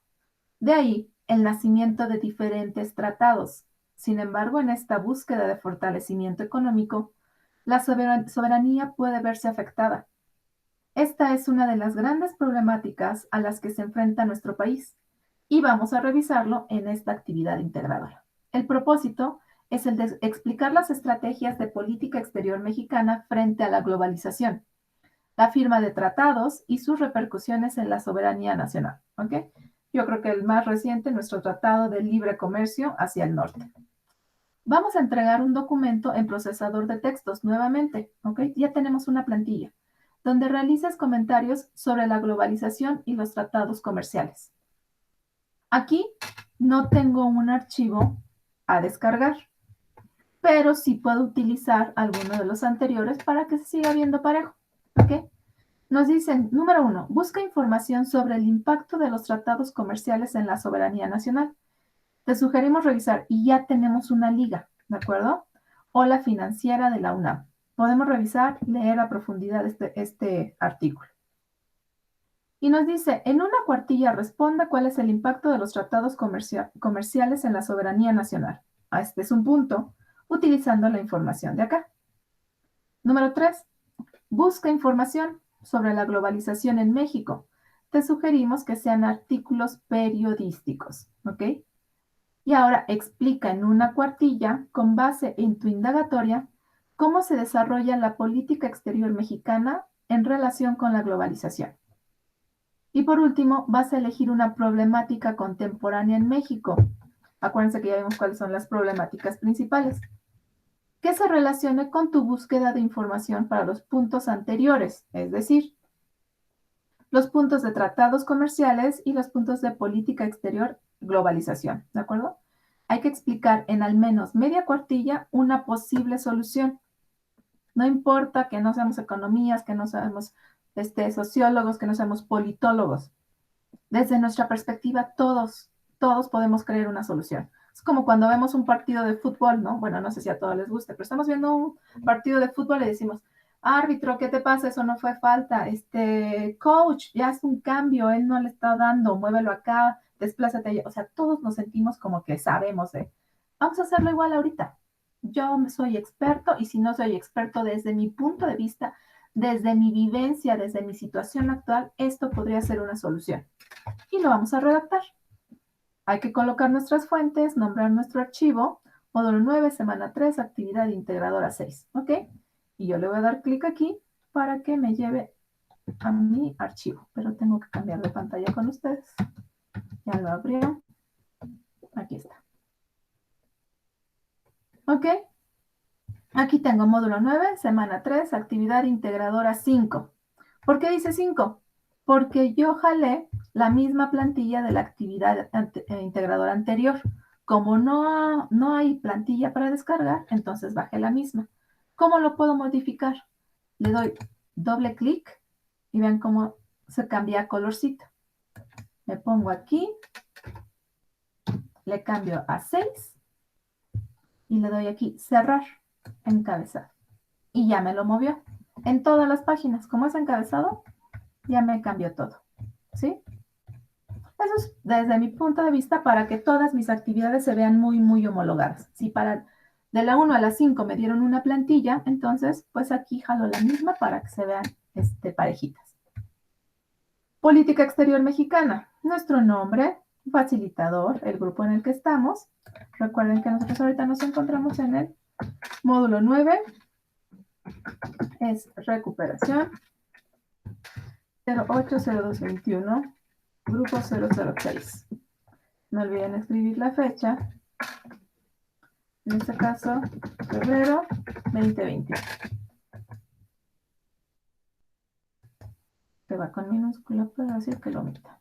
De ahí el nacimiento de diferentes tratados. Sin embargo, en esta búsqueda de fortalecimiento económico, la soberanía puede verse afectada. Esta es una de las grandes problemáticas a las que se enfrenta nuestro país y vamos a revisarlo en esta actividad integradora. El propósito es el de explicar las estrategias de política exterior mexicana frente a la globalización, la firma de tratados y sus repercusiones en la soberanía nacional. ¿Ok? Yo creo que el más reciente, nuestro Tratado de Libre Comercio hacia el norte. Vamos a entregar un documento en procesador de textos nuevamente. ¿Ok? Ya tenemos una plantilla donde realices comentarios sobre la globalización y los tratados comerciales. Aquí no tengo un archivo a descargar, pero sí puedo utilizar alguno de los anteriores para que se siga viendo parejo. ¿Ok? Nos dicen, número 1, busca información sobre el impacto de los tratados comerciales en la soberanía nacional. Te sugerimos revisar, y ya tenemos una liga, ¿de acuerdo? O la financiera de la UNAM. Podemos revisar, leer a profundidad este artículo. Y nos dice, en una cuartilla responda cuál es el impacto de los tratados comerciales en la soberanía nacional. Este es un punto, utilizando la información de acá. Número 3, busca información sobre la globalización en México. Te sugerimos que sean artículos periodísticos, ¿ok? Y ahora explica en una cuartilla, con base en tu indagatoria, cómo se desarrolla la política exterior mexicana en relación con la globalización. Y por último, vas a elegir una problemática contemporánea en México. Acuérdense que ya vimos cuáles son las problemáticas principales, que se relacione con tu búsqueda de información para los puntos anteriores, es decir, los puntos de tratados comerciales y los puntos de política exterior, globalización, ¿de acuerdo? Hay que explicar en al menos media cuartilla una posible solución. No importa que no seamos economías, que no seamos sociólogos, que no seamos politólogos. Desde nuestra perspectiva, todos podemos crear una solución. Es como cuando vemos un partido de fútbol, ¿no? Bueno, no sé si a todos les guste, pero estamos viendo un partido de fútbol y decimos, árbitro, ¿qué te pasa? Eso no fue falta. Coach, ya es un cambio, él no le está dando, muévelo acá, desplázate allá. O sea, todos nos sentimos como que sabemos de, vamos a hacerlo igual ahorita. Yo soy experto y si no soy experto desde mi punto de vista, desde mi vivencia, desde mi situación actual, esto podría ser una solución. Y lo vamos a redactar. Hay que colocar nuestras fuentes, nombrar nuestro archivo, módulo 9, semana 3, actividad integradora 6, ¿ok? Y yo le voy a dar clic aquí para que me lleve a mi archivo, pero tengo que cambiar de pantalla con ustedes. Ya lo abrió. Aquí está. ¿Ok? Aquí tengo módulo 9, semana 3, actividad integradora 5. ¿Por qué dice 5? Porque yo jalé la misma plantilla de la actividad integradora anterior. Como no hay plantilla para descargar, entonces bajé la misma. ¿Cómo lo puedo modificar? Le doy doble clic y vean cómo se cambia a colorcito. Me pongo aquí, le cambio a 6 y le doy aquí cerrar, encabezar. Y ya me lo movió. En todas las páginas, como es encabezado, ya me cambió todo. ¿Sí? Eso es desde mi punto de vista para que todas mis actividades se vean muy, muy homologadas. Si para de la 1 a la 5 me dieron una plantilla, entonces pues aquí jalo la misma para que se vean parejitas. Política exterior mexicana. Nuestro nombre, facilitador, el grupo en el que estamos. Recuerden que nosotros ahorita nos encontramos en el módulo 9. Es recuperación 080221, grupo 006. No olviden escribir la fecha. En este caso, febrero 2020. Que va con minúscula, pero decir que lo omita.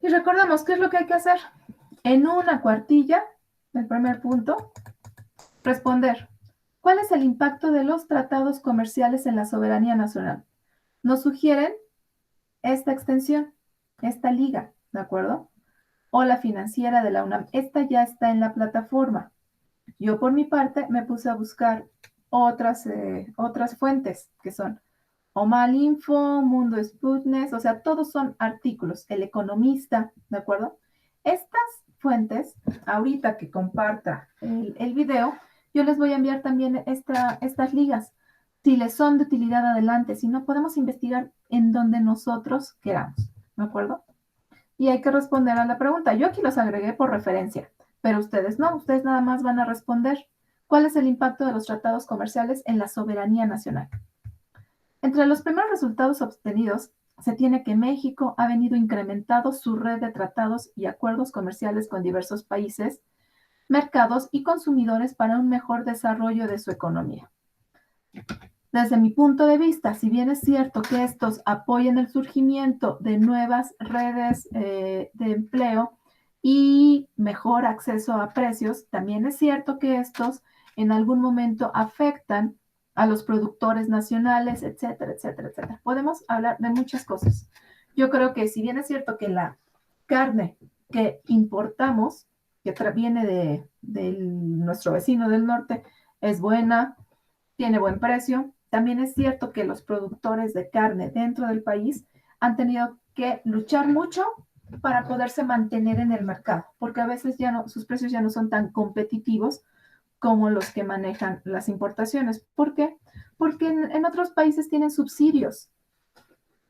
Y recordamos, ¿qué es lo que hay que hacer? En una cuartilla el primer punto, responder. ¿Cuál es el impacto de los tratados comerciales en la soberanía nacional? Nos sugieren esta extensión, esta liga, ¿de acuerdo? O la financiera de la UNAM. Esta ya está en la plataforma. Yo por mi parte me puse a buscar otras fuentes que son Omalinfo, Mundo Sputnik, o sea, todos son artículos. El Economista, ¿de acuerdo? Estas fuentes, ahorita que comparta el video, yo les voy a enviar también estas ligas. Si les son de utilidad, adelante. Si no, podemos investigar en donde nosotros queramos, ¿de acuerdo? Y hay que responder a la pregunta. Yo aquí los agregué por referencia, pero ustedes no, ustedes nada más van a responder. ¿Cuál es el impacto de los tratados comerciales en la soberanía nacional? Entre los primeros resultados obtenidos, se tiene que México ha venido incrementando su red de tratados y acuerdos comerciales con diversos países, mercados y consumidores para un mejor desarrollo de su economía. Desde mi punto de vista, si bien es cierto que estos apoyan el surgimiento de nuevas redes de empleo y mejor acceso a precios, también es cierto que estos en algún momento afectan a los productores nacionales, etcétera, etcétera, etcétera. Podemos hablar de muchas cosas. Yo creo que si bien es cierto que la carne que importamos, que viene de nuestro vecino del norte, es buena, tiene buen precio. También es cierto que los productores de carne dentro del país han tenido que luchar mucho para poderse mantener en el mercado, porque a veces ya no, sus precios ya no son tan competitivos como los que manejan las importaciones. ¿Por qué? Porque en otros países tienen subsidios.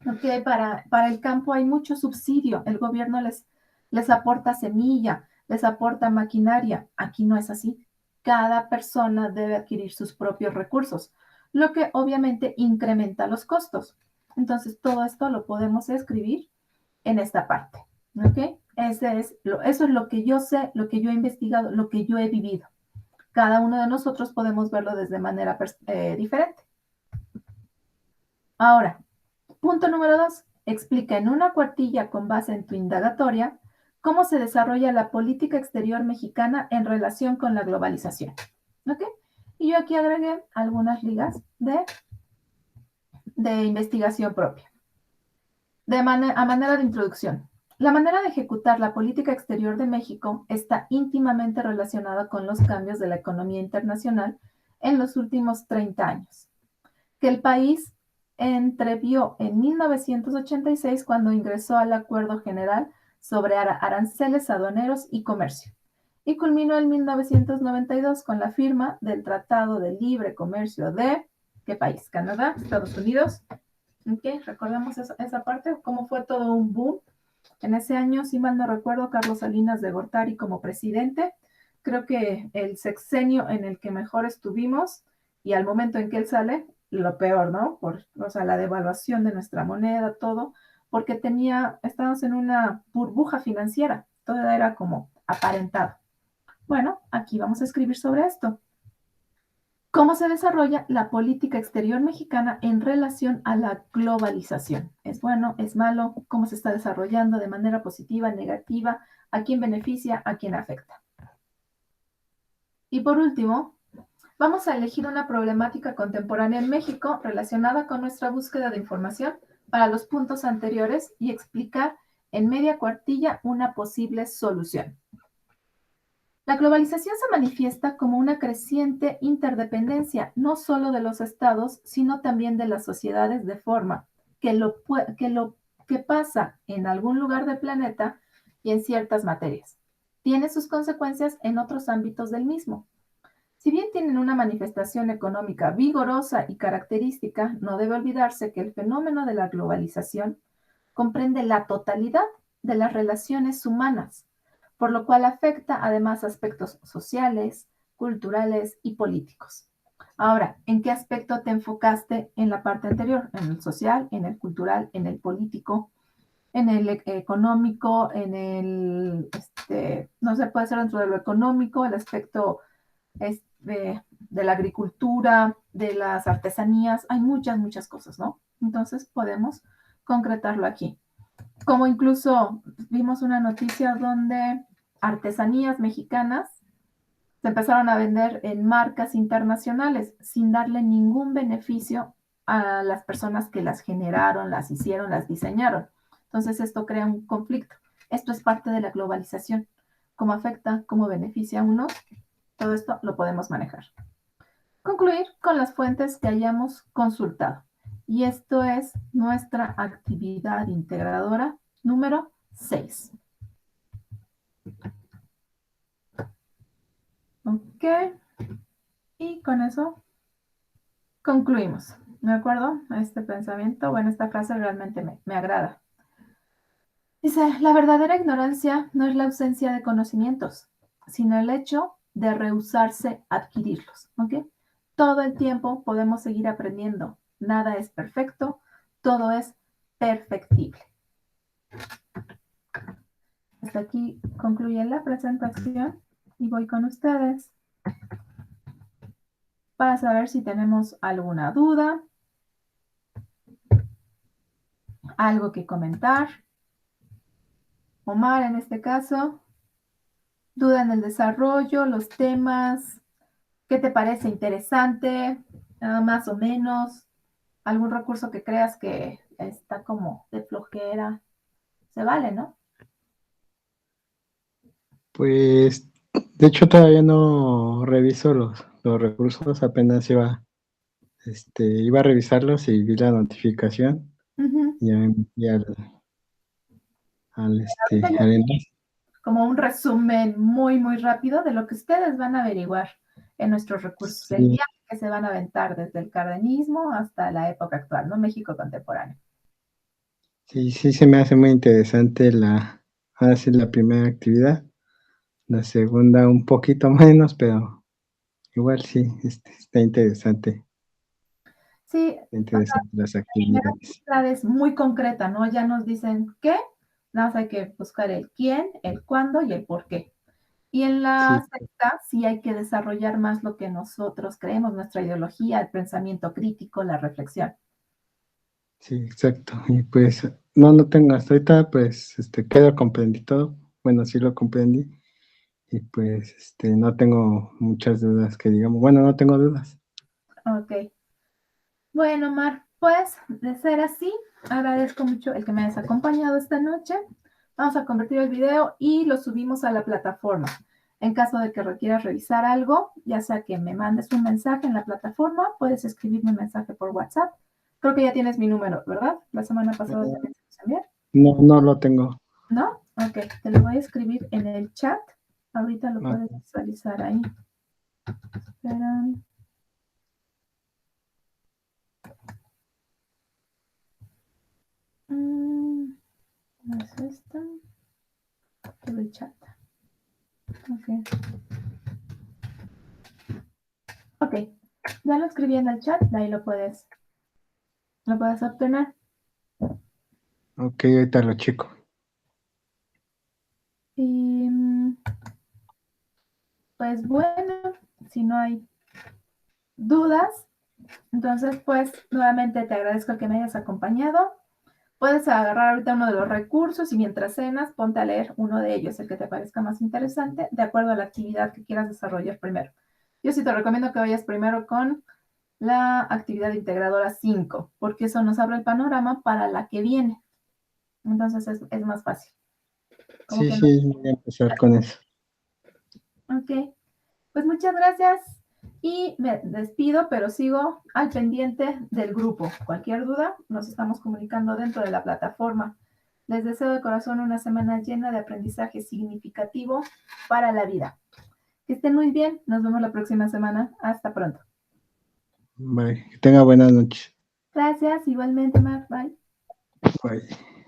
¿Okay? Para el campo hay mucho subsidio. El gobierno les aporta semilla, les aporta maquinaria. Aquí no es así. Cada persona debe adquirir sus propios recursos, lo que obviamente incrementa los costos. Entonces, todo esto lo podemos escribir en esta parte. ¿Ok? Eso es lo que yo sé, lo que yo he investigado, lo que yo he vivido. Cada uno de nosotros podemos verlo desde manera diferente. Ahora, punto número 2. Explica en una cuartilla con base en tu indagatoria cómo se desarrolla la política exterior mexicana en relación con la globalización. ¿Ok? Y yo aquí agregué algunas ligas de investigación propia. A manera de introducción, la manera de ejecutar la política exterior de México está íntimamente relacionada con los cambios de la economía internacional en los últimos 30 años, que el país entrevió en 1986 cuando ingresó al Acuerdo General sobre Aranceles Aduaneros y Comercio, y culminó en 1992 con la firma del Tratado de Libre Comercio de, ¿qué país? Canadá, Estados Unidos. ¿Okay? Recordemos esa parte, cómo fue todo un boom. En ese año, si mal no recuerdo, Carlos Salinas de Gortari como presidente, creo que el sexenio en el que mejor estuvimos, y al momento en que él sale, lo peor, ¿no? O sea, la devaluación de nuestra moneda, todo, porque estábamos en una burbuja financiera, todo era como aparentado. Bueno, aquí vamos a escribir sobre esto. ¿Cómo se desarrolla la política exterior mexicana en relación a la globalización? ¿Es bueno? ¿Es malo? ¿Cómo se está desarrollando de manera positiva, negativa? ¿A quién beneficia? ¿A quién afecta? Y por último, vamos a elegir una problemática contemporánea en México relacionada con nuestra búsqueda de información para los puntos anteriores y explicar en media cuartilla una posible solución. La globalización se manifiesta como una creciente interdependencia, no solo de los estados, sino también de las sociedades, de forma que lo que pasa en algún lugar del planeta y en ciertas materias tiene sus consecuencias en otros ámbitos del mismo. Si bien tienen una manifestación económica vigorosa y característica, no debe olvidarse que el fenómeno de la globalización comprende la totalidad de las relaciones humanas, por lo cual afecta además aspectos sociales, culturales y políticos. Ahora, ¿en qué aspecto te enfocaste en la parte anterior? ¿En el social, en el cultural, en el político, en el económico, en el, no sé, puede ser dentro de lo económico, el aspecto de la agricultura, de las artesanías? Hay muchas, muchas cosas, ¿no? Entonces podemos concretarlo aquí. Como incluso vimos una noticia donde artesanías mexicanas Se empezaron a vender en marcas internacionales sin darle ningún beneficio a las personas que las generaron, las hicieron, las diseñaron. Entonces esto crea un conflicto. Esto es parte de la globalización. ¿Cómo afecta, cómo beneficia a unos? Todo esto lo podemos manejar. Concluir con las fuentes que hayamos consultado. Y esto es nuestra actividad integradora número 6. Ok. Y con eso concluimos. ¿De acuerdo? Este pensamiento, bueno, esta frase realmente me agrada. Dice, la verdadera ignorancia no es la ausencia de conocimientos, sino el hecho de rehusarse a adquirirlos. ¿Ok? Todo el tiempo podemos seguir aprendiendo. Nada es perfecto, todo es perfectible. Hasta aquí concluye la presentación y voy con ustedes para saber si tenemos alguna duda, algo que comentar. Omar, en este caso, duda en el desarrollo, los temas, ¿qué te parece interesante? Más o menos, algún recurso que creas que está como de flojera, se vale, ¿no? Pues, de hecho, todavía no reviso los recursos, apenas iba a revisarlos y vi la notificación Uh-huh. y ya me metí Ahorita al enlace. como un resumen muy, muy rápido de lo que ustedes van a averiguar en nuestros recursos, el Sí, viaje que se van a aventar desde el cardenismo hasta la época actual, ¿no? México contemporáneo. sí, se me hace muy interesante ahora sí, la primera actividad, la segunda un poquito menos, pero igual sí, Sí, está interesante las actividades. es muy concreta, ¿no? Ya nos dicen qué, nada más hay que buscar el quién, el cuándo y el por qué. Y en Sí, la secta sí hay que desarrollar más lo que nosotros creemos, nuestra ideología, el pensamiento crítico, la reflexión. sí, exacto. Y pues, no tengo hasta ahorita, pues, quedo comprendí todo. Bueno, sí lo comprendí. Y pues, no tengo muchas dudas que digamos. Bueno, no tengo dudas. Ok. Bueno, Mar, pues de ser así, agradezco mucho el que me hayas acompañado esta noche. Vamos a convertir el video y lo subimos a la plataforma. En caso de que requieras revisar algo, ya sea que me mandes un mensaje en la plataforma, puedes escribirme un mensaje por WhatsApp. Creo que ya tienes mi número, ¿verdad? La semana pasada también se los envié. No lo tengo. ¿No? Ok, te lo voy a escribir en el chat. Ahorita lo No. puedes visualizar ahí. Espera. ¿No es esto? El chat. Ok. Ok, ya lo escribí en el chat, de ahí lo puedes obtener. Ok, ahorita lo checo. Y pues bueno, si no hay dudas, entonces pues nuevamente te agradezco que me hayas acompañado. Puedes agarrar ahorita uno de los recursos y mientras cenas, ponte a leer uno de ellos, el que te parezca más interesante, de acuerdo a la actividad que quieras desarrollar primero. Yo sí te recomiendo que vayas primero con la actividad integradora 5, porque eso nos abre el panorama para la que viene. Entonces es más fácil. Como que no. Sí, voy a empezar con eso. Ok, pues muchas gracias y me despido, pero sigo al pendiente del grupo. Cualquier duda, nos estamos comunicando dentro de la plataforma. Les deseo de corazón una semana llena de aprendizaje significativo para la vida. Que estén muy bien, nos vemos la próxima semana. Hasta pronto. Bye. Que tenga buenas noches. Gracias, igualmente, Mark. Bye. Bye.